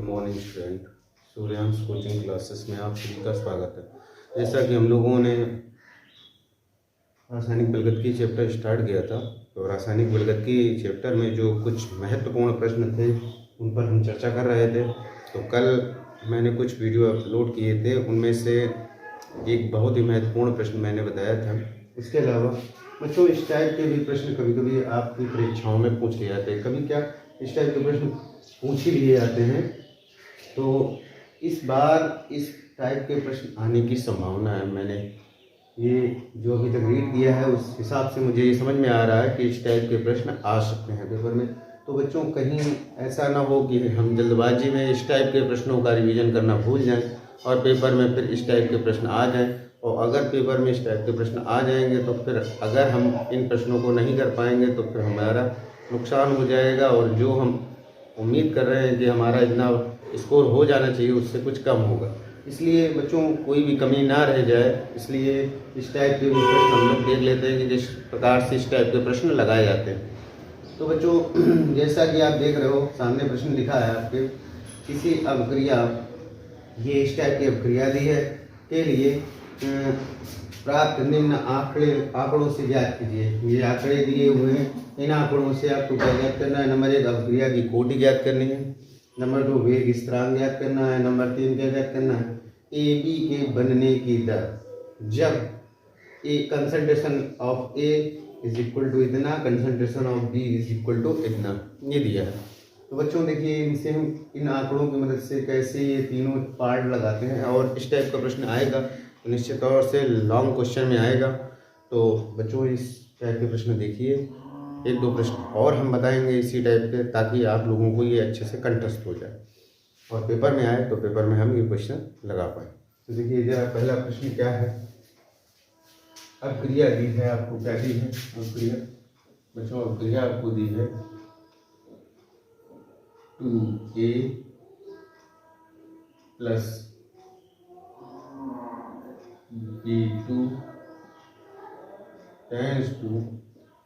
Morning student, Suryansh coaching classes में आप सभी का स्वागत है। जैसा कि हम लोगों ने रासायनिक बलगदगी चैप्टर स्टार्ट किया था, तो रासायनिक बलगदगी चैप्टर में जो कुछ महत्वपूर्ण प्रश्न थे उन पर हम चर्चा कर रहे थे। तो कल मैंने कुछ वीडियो अपलोड किए थे, उनमें से एक बहुत ही महत्वपूर्ण प्रश्न मैंने बताया था। इसके अलावा बच्चों इस टाइप के भी प्रश्न कभी कभी आपकी परीक्षाओं में पूछ लिए जाते हैं। कभी क्या इस टाइप के प्रश्न पूछ ही लिए जाते हैं, तो इस बार इस टाइप के प्रश्न आने की संभावना है। मैंने ये जो अभी तक रीड किया है उस हिसाब से मुझे ये समझ में आ रहा है कि इस टाइप के प्रश्न आ सकते हैं पेपर में। तो बच्चों कहीं ऐसा ना हो कि हम जल्दबाजी में इस टाइप के प्रश्नों का रिवीजन करना भूल जाएं और पेपर में फिर इस टाइप के प्रश्न आ जाएं। और अगर पेपर में इस टाइप के प्रश्न आ जाएंगे तो फिर अगर हम इन प्रश्नों को नहीं कर पाएंगे तो फिर हमारा नुकसान हो जाएगा, और जो हम उम्मीद कर रहे हैं कि हमारा इतना स्कोर हो जाना चाहिए उससे कुछ कम होगा। इसलिए बच्चों कोई भी कमी ना रह जाए, इसलिए इस टाइप के भी प्रश्न हम लोग देख लेते हैं कि जिस प्रकार से इस टाइप के प्रश्न लगाए जाते हैं। तो बच्चों जैसा कि आप देख रहे हो सामने प्रश्न लिखा है आपके, किसी अभिक्रिया, ये इस टाइप की अभिक्रिया दी है के लिए प्राप्त निम्न आंकड़ों से ज्ञात कीजिए। ये आंकड़े दिए हुए हैं, इन आंकड़ों से आपको क्या ज्ञात करना है। नंबर 1 अभिक्रिया की कोटि ज्ञात करनी है। नंबर 2 वेग स्थिरांक ज्ञात करना है। नंबर 3 क्या ज्ञात करना है, ए बी के बनने की दर जब A concentration of A is equal to इतना, concentration of B is equal to इतना, ये दिया है। तो बच्चों देखिए इनसे हम इन आंकड़ों की मदद से कैसे ये तीनों पार्ट लगाते हैं, और इस टाइप का प्रश्न आएगा तो निश्चित तौर से लॉन्ग क्वेश्चन में आएगा। तो बच्चों इस टाइप के प्रश्न देखिए, एक दो प्रश्न और हम बताएंगे इसी टाइप के, ताकि आप लोगों को ये अच्छे से कंठस्थ हो जाए और पेपर में आए तो पेपर में हम ये क्वेश्चन लगा पाए। तो देखिए जरा पहला प्रश्न क्या है, अभिक्रिया दी है आपको, क्या दी है अभिक्रिया बच्चों, अभिक्रिया आपको दी है 2A plus B2 tense to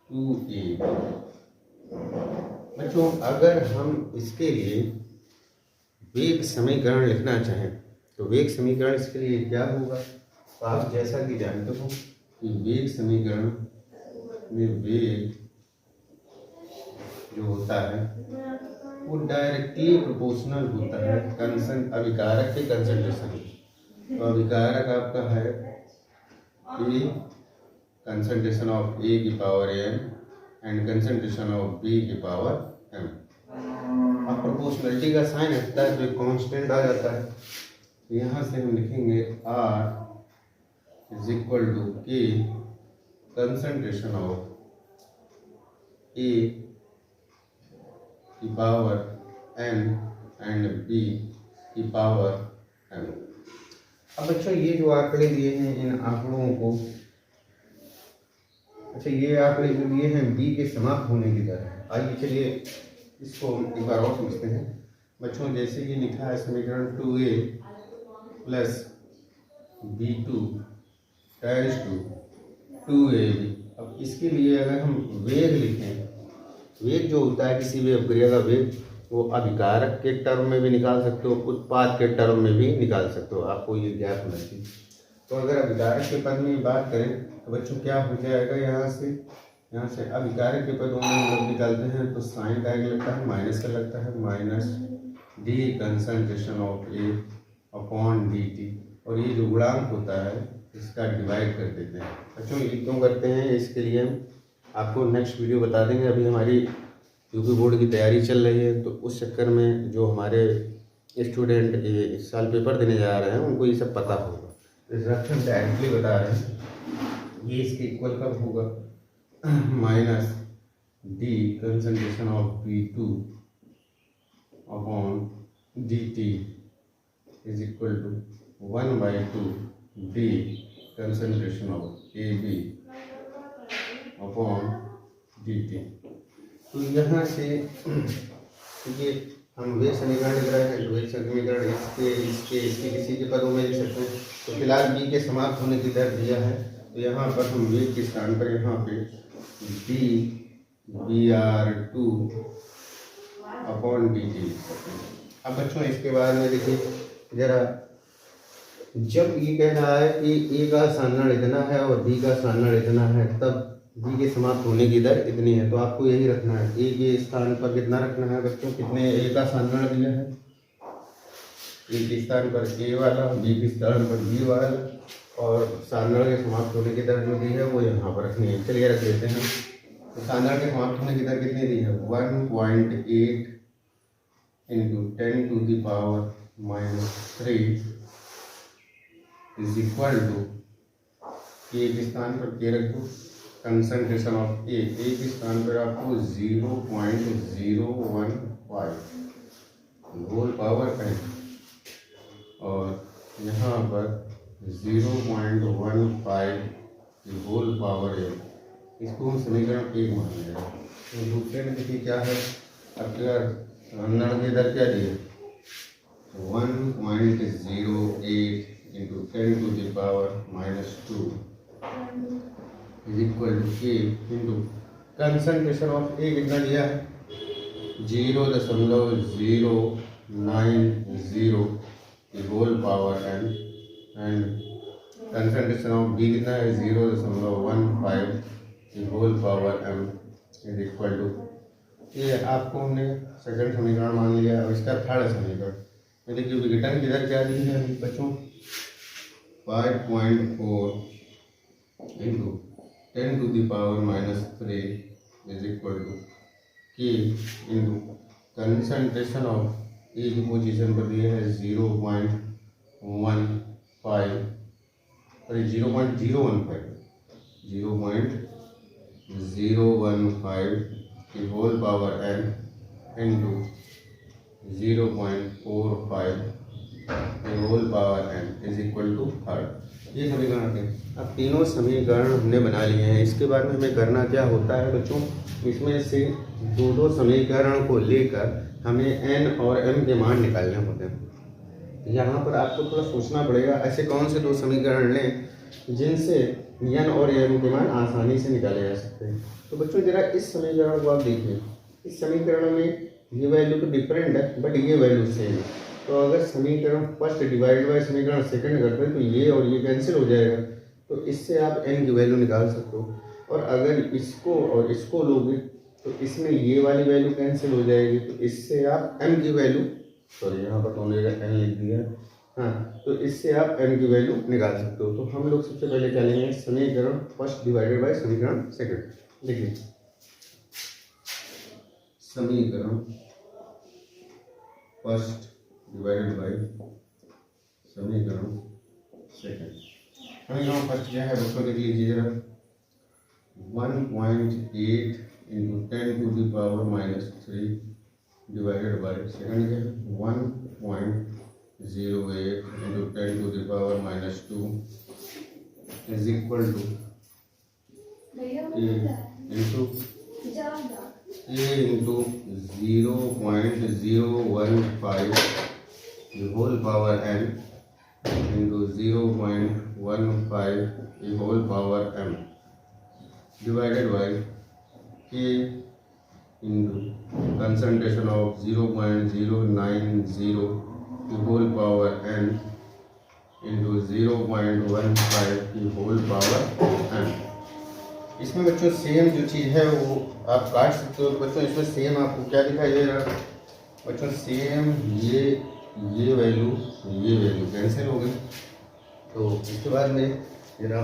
2A। बच्चों अगर हम इसके लिए वेग समीकरण लिखना चाहें तो वेग समीकरण इसके लिए क्या होगा, तो आप जैसा कि जानते हो कि वेग समीकरण में वेग जो होता है वो डायरेक्टली प्रोपोर्शनल होता है अभिकारक के कंसंट्रेशन। तो अभिकारक आपका है ए कंसंट्रेशन ऑफ ए की power M and concentration of B की पावर एम। अब प्रोपोर्शनलिटी का साइन हटता है तो एक कांस्टेंट आ जाता है। यहाँ से हम लिखेंगे आर इज इक्वल टू के कंसंट्रेशन ऑफ ए की पावर एम एंड बी की पावर एम। अब बच्चों ये जो आंकड़े दिए हैं इन आंकड़ों को, अच्छा ये आंकड़े जो दिए हैं बी के समाप्त होने की दर है। आइए चलिए इसको एक बार और समझते हैं बच्चों। जैसे ये लिखा है समीकरण 2A plus B2 times to 2AB। अब इसके लिए अगर हम वेग लिखें, वेग जो होता है किसी भी अभिक्रिया का वेग, वो अभिकारक के टर्म में भी निकाल सकते हो, उत्पाद के टर्म में भी निकाल सकते हो, आपको ये ज्ञात होना चाहिए। तो अगर अभिकारक के पद में बात करें तो बच्चों क्या हो जाएगा, यहाँ से अभिकारक के पदों में हम लोग निकालते हैं तो साइन का एक लगता है, माइनस का लगता है, minus D concentration of A upon D T, और ये जो गुणांक होता है इसका डिवाइड कर देते हैं। बच्चों ये क्यों करते हैं इसके लिए आपको नेक्स्ट वीडियो बता देंगे। अभी हमारी यूपी बोर्ड की तैयारी चल रही है, तो उस चक्कर में जो हमारे स्टूडेंट इस साल पेपर देने जा रहे हैं उनको ये सब पता होगा। रिजल्ट डायरेक्टली बता रहे हैं, ये इसके इक्वल कब होगा, minus D concentration of B2 upon dt is equal to 1/2 D concentration of AB upon dt। तो यहाँ से ये हम वेग समीकरण लिख रहे हैं, वेग समीकरण इसके किसी के पदों में लिख सकते हैं। तो फिलहाल बी के समाप्त होने की दर दिया है, तो यहाँ पर हम वेग के स्थान पर यहाँ पे BR2 अपॉन dt लिख सकते हैं। अब बच्चों इसके बाद में देखिए जरा, जब ये कह रहा है कि ए का सान्नाड़ इतना है और बी का सान्नाड़ इतना है, तब बी के समाप्त होने की दर इतनी है, तो आपको यही रखना है। ए के स्थान पर कितना रखना है बच्चों, कितने ए का सान्नाड़ दिया है, ए के स्थान पर ए वाला, बी के स्थान पर बी वाला, और सान्नाड़ के समाप्त होने की दर जो दी है वो यहाँ पर रखनी है। चलिए रख देते हैं। तो सान्नाड़ के समाप्त होने की दर कितनी दी है, 1.8 into 10 to the power -3 is equal to, A के स्थान पर के रख दो, कंसंट्रेशन ऑफ ए के स्थान पर आपको 0.015 होल पावर n, और यहाँ पर 0.15 होल पावर n, इसको हम समीकरण 1 मान लेंगे। तो दूसरे में देखिए क्या है, अब क्या सान्नाड़ की दर क्या दी है, 1.08 into 10 to the power -2 is equal to A into concentration of A कितना दिया है, 0.090 whole power n, and concentration of B कितना है, 0.15 whole power m is equal to, ये आपको हमने सेकंड समीकरण मान लिया। और इसका थर्ड समीकरण में देखिए विघटन की दर क्या दी है बच्चों, 5.4 into 10 to the power -3 is equal to K into concentration of A की पोजीशन पर दिए है 0.15 की होल पावर n इंटू 0.45 की whole power n is equal to third. ये समीकरण है। अब तीनों समीकरण हमने बना लिए हैं। इसके बाद में हमें करना क्या होता है बच्चों, इसमें से दो समीकरण को लेकर हमें n और m के मान निकालने होते हैं। यहाँ पर आपको थोड़ा सोचना पड़ेगा, ऐसे कौन से दो समीकरण लें जिनसे n और m के मान आसानी से निकाले जा सकते हैं। तो बच्चों जरा इस समीकरण को आप देखिए, इस समीकरण में ये वैल्यू तो डिफरेंट है बट ये वैल्यू सेम है। तो अगर समीकरण फर्स्ट डिवाइड बाय समीकरण सेकंड करते हैं तो ये और ये कैंसिल हो जाएगा, तो इससे आप n की वैल्यू निकाल सकते हो। और अगर इसको और इसको लोगे तो इसमें ये वाली वैल्यू कैंसिल हो जाएगी, तो इससे आप m की वैल्यू, सॉरी यहाँ पर कौन लेगा, n लिख दिया, हाँ, तो इससे आप m की वैल्यू निकाल सकते हो। तो हम लोग सबसे पहले क्या लेंगे, समीकरण फर्स्ट डिवाइडेड बाय समीकरण सेकंड। देखिए समीकरण फर्स्ट डिवाइडेड बाय समीकरण सेकंड। समीकरण फर्स्ट क्या है दोस्तों, देख लीजिए जरा, 1.8 into 10 to the power -3 divided by second क्या है, 1.08 into 10 to the power -2 is equal to a into 0.015 whole power n into 0.15 whole power m divided by k into concentration of 0.090 whole power n into 0.15 whole power m। इसमें बच्चों same जो चीज़ है वो आप काट सकते हो। तो बच्चों इसमें सेम आपको क्या दिखाई दे रहा है बच्चों, सेम ये वैल्यू कैंसिल हो गई। तो इसके बाद में जरा,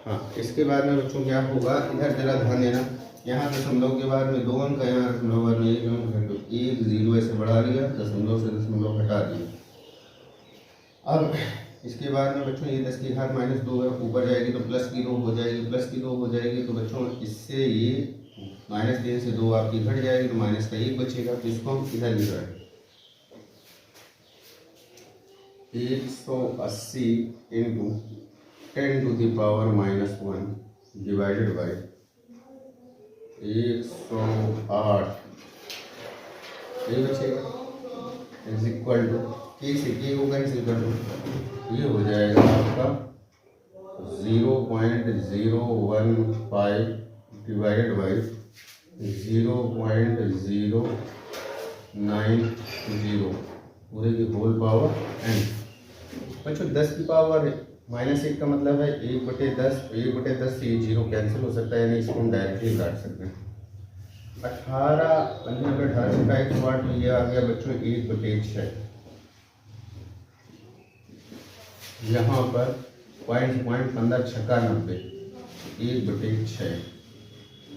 हाँ, इसके बाद में बच्चों क्या होगा, इधर जरा ध्यान देना, यहाँ दशमलव के बाद में 2 अंक है, यहाँ दशमलव बाद में 1 अंक है, तो 1 0 ऐसे बढ़ा दिया, दशमलव से दशमलव हटा दिया। अब इसके बाद में बच्चों ये 10 की घात -2 है, ऊपर जाएगी तो प्लस की 2 हो जाएगी, प्लस की 2 हो जाएगी। तो बच्चों इससे ये -3 से 2 आपकी घट जाएगी, तो माइनस का 1 बचेगा। तो इसको हम इधर लिख रहे हैं 180 into 10 to the power -1 divided by 108 ये बचेगा इज इक्वल टू के से के को कैंसिल कर दो, ये हो जाएगा आपका 0.015 डिवाइडेड बाई 0.090 990 पूरे की होल पावर n। बच्चों 10 की पावर -1 का मतलब है 1/10। 1/10 से ये 0 कैंसिल हो सकता है, यानी इसको हम डायरेक्टली काट सकते हैं। 18 95 18 का 108 तो ये आ गया बच्चों 1/6। यहाँ पर पॉइंट 15 छक्का 90 1/6।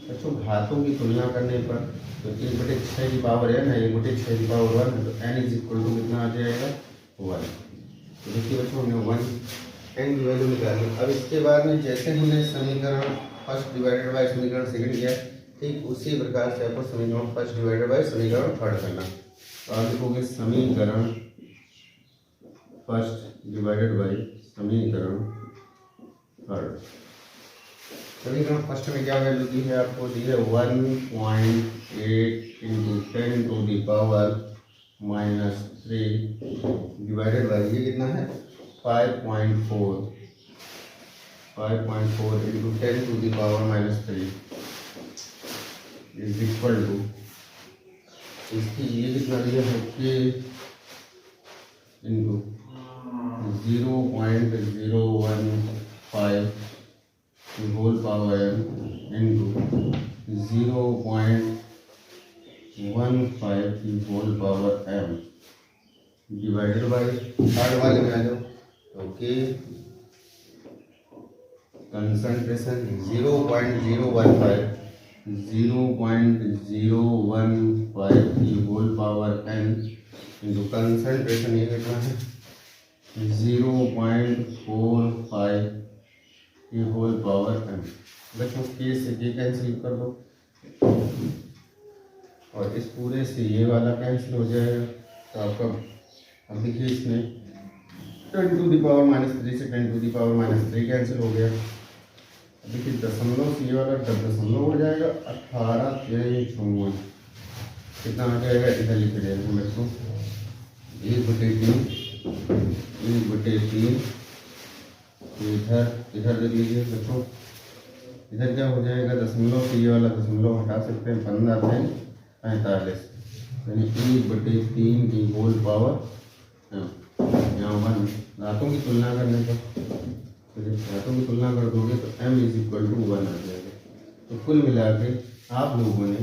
बच्चों घातों की तुलना करने पर तो 1/6 की पावर है ना, 1/6 की पावर 1 तो n इज इक्वल टू कितना आ जाएगा 1। तो देखिए बच्चों हमने 1 n की वैल्यू निकाली। अब इसके बाद में जैसे हमने समीकरण फर्स्ट डिवाइडेड बाय समीकरण सेकंड किया, ठीक उसी प्रकार से आपको समीकरण फर्स्ट डिवाइडेड बाय समीकरण थर्ड करना। तो आप लिखोगे समीकरण फर्स्ट डिवाइडेड बाय समीकरण थर्ड। समीकरण फर्स्ट में क्या वैल्यू दी है आपको, दी है 1.8 into 10 to the power -3 divided by ये कितना है 5.4 into 10 to the power -3 is equal to इसकी ये कितना दिया है k इंटू 0.015 की होल पावर m इंटू 0.15 की whole power m divided by third वाले में आ जाओ तो k कंसंट्रेशन 0.015 की whole power n into concentration ये कितना है 0.45 की होल पावर m। बच्चों के से के कैंसिल कर दो और इस पूरे से ये वाला कैंसिल हो जाएगा। तो आपका अब देखिए इसमें 10 टू दी पावर -3 से 10 टू दी पावर -3 कैंसिल हो गया। देखिए दशमलव से ये वाला दशमलव हो जाएगा 18 3 54 कितना आ जाएगा, इधर लिख देंगे बच्चों 1/3 इधर देख लीजिए बच्चों, इधर क्या हो जाएगा दशमलव से ये वाला दशमलव हटा सकते हैं 15 3 45 यानी 1/3 की होल पावर यहाँ 1। घातों की तुलना करने पर तो जब घातों की तुलना कर दोगे तो m इज इक्वल टू 1 आ जाएगा। तो कुल मिला के आप लोगों ने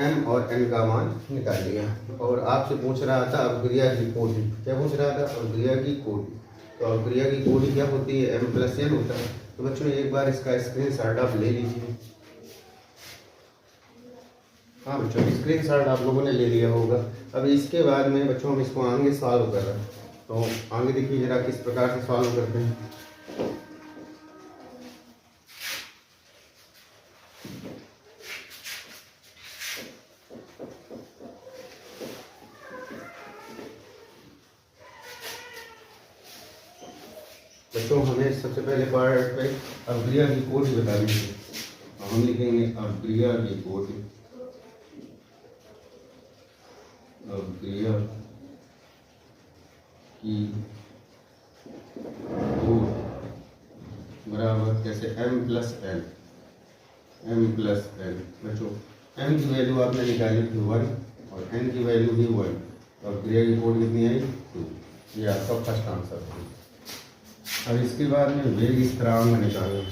m और n का मान निकाल लिया। और आपसे पूछ रहा था अभिक्रिया की कोटि, क्या पूछ रहा था अभिक्रिया की कोटि। तो अभिक्रिया की कोटि क्या होती है m+n होता है। तो बच्चों एक बार इसका स्क्रीनशॉट आप ले लीजिए। हाँ बच्चों स्क्रीनशॉट आप लोगों ने ले लिया होगा। अब इसके बाद में बच्चों हम इसको आगे सॉल्व कर रहे हैं। तो आगे देखिए जरा किस प्रकार से सॉल्व करते हैं। बच्चों हमें सबसे पहले पार्ट पे अभिक्रिया की कोटि बतानी है। हम लिखेंगे अभिक्रिया की कोटि, अभिक्रिया की कोटि बराबर कैसे m+n। बच्चों m की वैल्यू आपने निकाली थी 1 और n की वैल्यू भी 1। तो अभिक्रिया की कोटि कितनी आई 2। ये आपका फर्स्ट आंसर है। अब इसके बाद में वेग स्थिरांक निकालना है।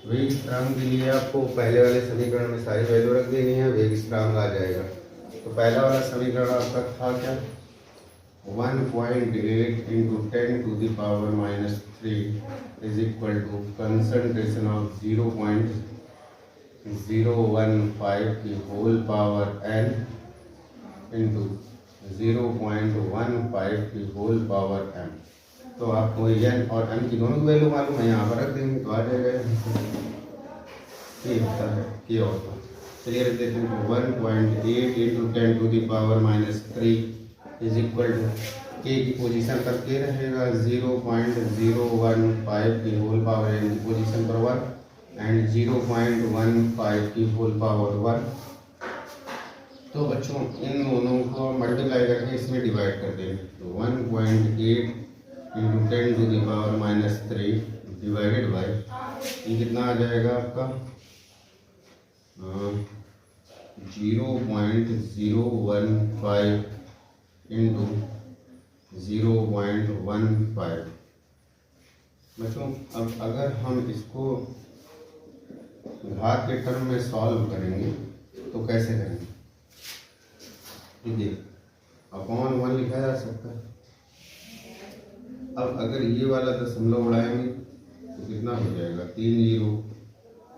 वेग स्थिरांक के लिए आपको पहले वाले समीकरण में सारी वैल्यू रख देनी है, वेग स्थिरांक आ जाएगा। तो पहला वाला समीकरण आपका था क्या 1.8 into 10 to the power -3 is equal to concentration of 0.015 की होल पावर n इंटू 0.15 की होल पावर m। तो आपको n और m की दोनों की वैल्यू मालूम है, यहाँ पर रख देंगे तो आ जाएगा। ये होता है ये होता है। चलिए रख देते हैं 1.8 into 10 to the power -3 is equal to K की पोजीशन पर के रहेगा 0.015 की होल पावर n की पोजीशन पर 1 एंड 0.15 की होल पावर 1। तो बच्चों इन दोनों को मल्टीप्लाई करके इसमें डिवाइड कर देंगे। तो 1.8 into 10 to the power -3 divided by ये कितना आ जाएगा आपका 0.015 इंटू 0.15। बच्चों अब अगर हम इसको घात के टर्म में सॉल्व करेंगे तो कैसे करेंगे? देखिए अपॉन 1 लिखा जा सकता है। अब अगर ये वाला दशमलव उड़ाएंगे तो कितना हो जाएगा? 3 जीरो,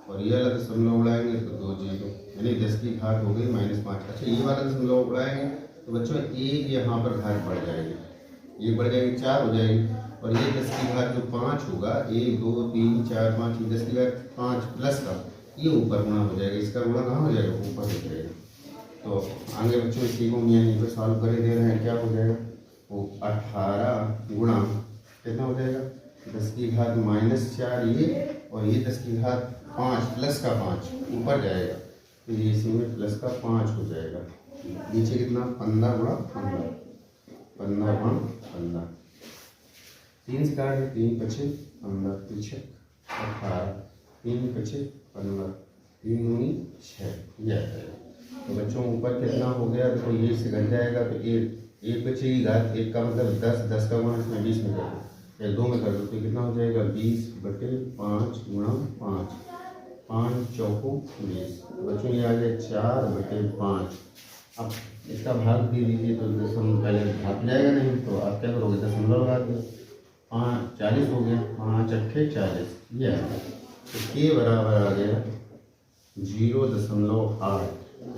और ये वाला दशमलव उड़ाएंगे तो 2 जीरो, यानी 10 की घात हो गई -5। अच्छा ये वाला दशमलव उड़ाएंगे तो बच्चों एक यहाँ पर घात बढ़ जाएगी, ये बढ़ जाएगी 4 हो जाएगी, और ये 10 की घात जो 5 होगा, 1 2 3 4 5, 10 की घात 5 प्लस का ये ऊपर गुणा हो जाएगा, इसका गुणा कहाँ हो जाएगा? ऊपर हो जाएगा। तो आगे बच्चों इसी को हम यहीं पर सॉल्व कर दे रहे हैं, क्या हो जाएगा? वो 18 गुणा कितना हो जाएगा? 10 की घात -4 ये, और ये 10 की घात 5 प्लस का 5 ऊपर जाएगा, तो ये इसी में प्लस का 5 हो जाएगा। नीचे कितना? 15 गुणा 15, 15 गुणा 15, 3 से काट 3 पचे 15, पीछे 18, 3 पचे 15, 3 दूनी 6, ये आ जाएगा। तो बच्चों ऊपर कितना हो गया? तो ये से घट जाएगा, तो एक बचे की घात, एक का मतलब 10, 10 का गुणा इसमें 20 में कर दो, या 2 में कर दो, तो कितना हो जाएगा? 20/5 गुणा 5, 5 चौको 20। बच्चों ये आ गया 4/5। अब इसका भाग दे दीजिए तो दशमलव पहले भाग जाएगा नहीं, तो आप क्या करोगे? दशमलव लगा दिए, 5 40 हो गया, 5 अट्ठे 40, ये आ गया। तो के बराबर आ गया 0.8,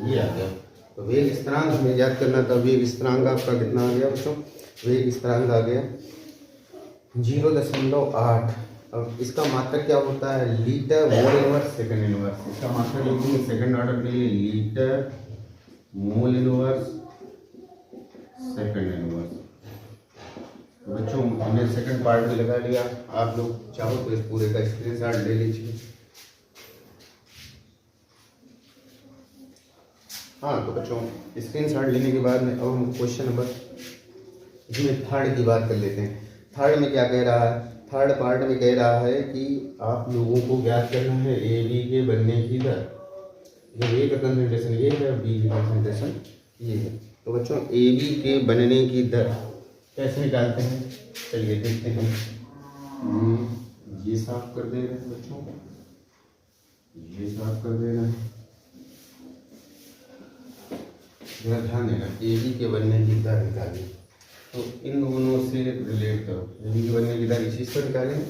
ये आ गया। तो वेग स्थिरांक हमें याद करना था। वेग स्थिरांक आपका कितना आ गया बच्चों? वेग स्थिरांक आ गया 0.8। अब इसका मात्रक क्या होता है? Litre mole inverse second inverse. इसका मात्रक लिखेंगे सेकंड ऑर्डर के लिए, litre mole inverse second inverse. बच्चों हमने सेकंड पार्ट भी लगा लिया, आप लोग चाहो तो इस पूरे का स्क्रीनशॉट ले लीजिए। हाँ तो बच्चों स्क्रीनशॉट लेने के बाद में अब हम क्वेश्चन नंबर इसमें थर्ड की बात कर लेते हैं। थर्ड में क्या कह रहा है? थर्ड पार्ट में कह रहा है कि आप लोगों को ज्ञात करना है ए बी के बनने की दर। जब ए का कंसंट्रेशन ये है, बी की कंसंट्रेशन ये है, तो बच्चों ए बी के बनने की दर कैसे निकालते हैं? चलिए देखते हैं। ये साफ कर दे रहे हैं बच्चों, ये साफ कर दे रहे हैं। ध्यान देना, ए बी के बनने की दर निकालें तो इन दोनों से रिलेट करो। ए बी के बनने की दर इसी से निकालेंगे,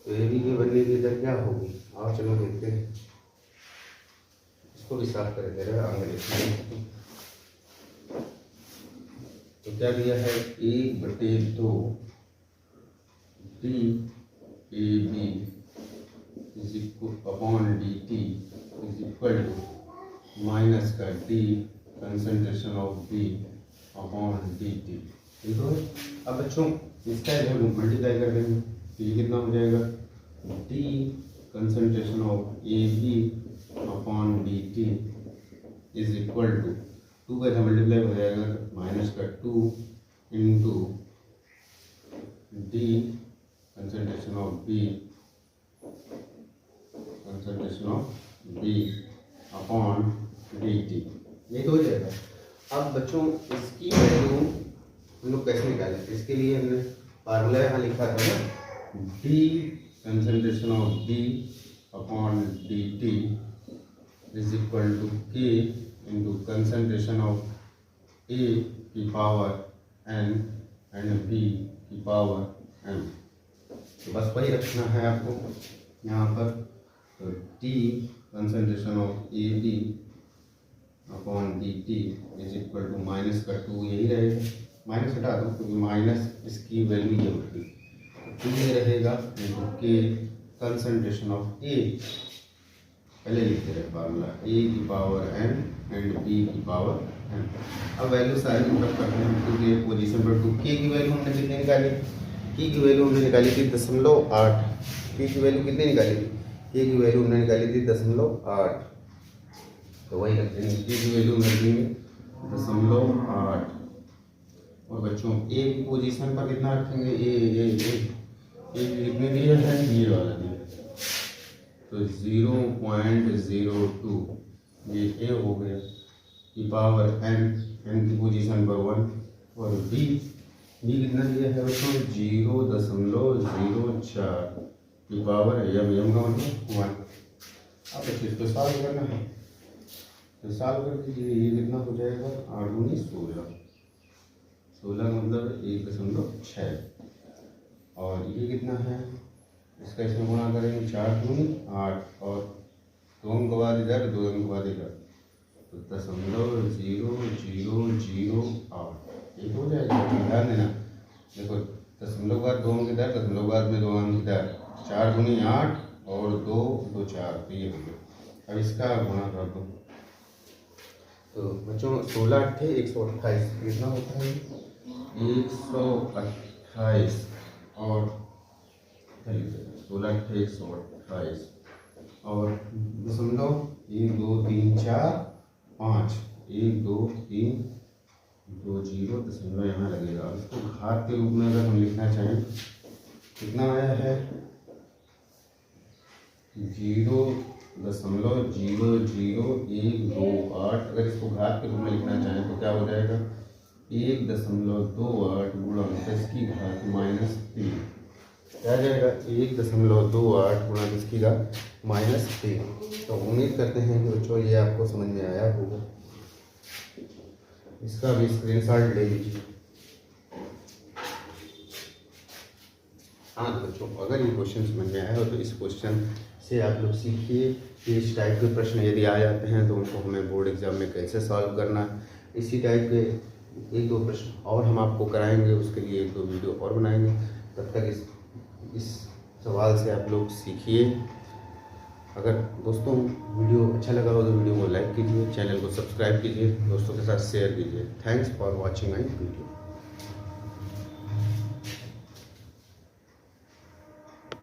तो ए बी के बनने की दर क्या होगी? आओ चलो देखते हैं। इसको भी साफ कर दे रहे हैं अंग्रेजी। तो क्या दिया है? 1/2 D A B is equal upon D T is equal to minus का D concentration of B upon D T. ठीक है। अब बच्चों इसका जब मल्टीप्लाई कर देंगे तो ये कितना हो जाएगा? D concentration of A B upon D T is equal to 2 का जब मल्टीप्लाई हो जाएगा माइनस का 2 into D concentration of B upon D T, ये तो हो जाएगा। अब बच्चों इसकी वैल्यू हम लोग कैसे निकालें? इसके लिए हमने फार्मूला यहाँ लिखा था ना, D concentration of B upon D T is equal to K into concentration of A की पावर एन एंड बी की पावर एम। तो बस वही रखना है आपको यहाँ पर। तो T concentration of A B upon D T is equal to minus का 2, यही रहेगा, माइनस हटा दो क्योंकि माइनस इसकी वैल्यू ये होगी, तो ये रहेगा इंटू के कंसंट्रेशन ऑफ ए, पहले लिखते रहे फार्मूला, ए की पावर एन एंड बी की पावर एम। अब वैल्यू सारी पुटअप करते हैं क्योंकि पोजीशन पर 2। के की वैल्यू हमने कितनी निकाली? के की वैल्यू हमने निकाली थी 0.8। के की वैल्यू कितनी निकाली थी? के की वैल्यू हमने निकाली थी 0.8, तो वही रख देंगे। के की वैल्यू में रखेंगे 0.8। और बच्चों ए की पोजीशन पर कितना रखेंगे? ए कितने दिए हैं? ये वाला दिया, तो 0.02 ये ए हो गया। की पावर n की पोजीशन पर 1, और b कितना दिया है बच्चों 0.04 की पावर m का मतलब 1। अब बच्चे इसको सॉल्व करना है, तो सॉल्व कर दीजिए। ये कितना हो जाएगा 8 दूनी 16 मतलब 1.6, और ये कितना है इसका इसमें गुणा करेंगे 4 दूनी 8, और 2 अंक बाद इधर 2 अंक बाद इधर, तो 0.0008 ये हो जाएगा। ध्यान देना, देखो दशमलव बाद 2 अंक इधर, दशमलव बाद में 2 अंक इधर, 4 दूनी 8 और 2 2 4, तो ये हो गया। अब इसका गुणा कर दो, तो बच्चों 16 8 128 कितना होता है 128, और 16 8 128, और दशमलव 1 2 3 4 5, 1 2 3 2 0 दशमलव यहाँ लगेगा। इसको घात के रूप में अगर हम लिखना चाहें कितना आया है 0.00128। अगर इसको घात के रूप में लिखना चाहें तो क्या हो जाएगा 1.28 गुणा 10 की घात -3, क्या जाएगा 1.28 गुणा 10 की घात -3। तो उम्मीद करते हैं कि बच्चों ये आपको समझ में आया होगा। इसका भी स्क्रीनशॉट ले लीजिए। हाँ तो बच्चों अगर ये क्वेश्चन समझ में आया हो तो इस क्वेश्चन से आप लोग सीखिए कि इस टाइप के प्रश्न यदि आ जाते हैं तो उनको हमें बोर्ड एग्जाम में कैसे सॉल्व करना। इसी टाइप के 1-2 प्रश्न और हम आपको कराएंगे, उसके लिए 1-2 वीडियो और बनाएंगे। तब तक इस सवाल से आप लोग सीखिए। अगर दोस्तों वीडियो अच्छा लगा हो तो वीडियो को लाइक कीजिए, चैनल को सब्सक्राइब कीजिए, दोस्तों के साथ शेयर कीजिए। Thanks for watching my video.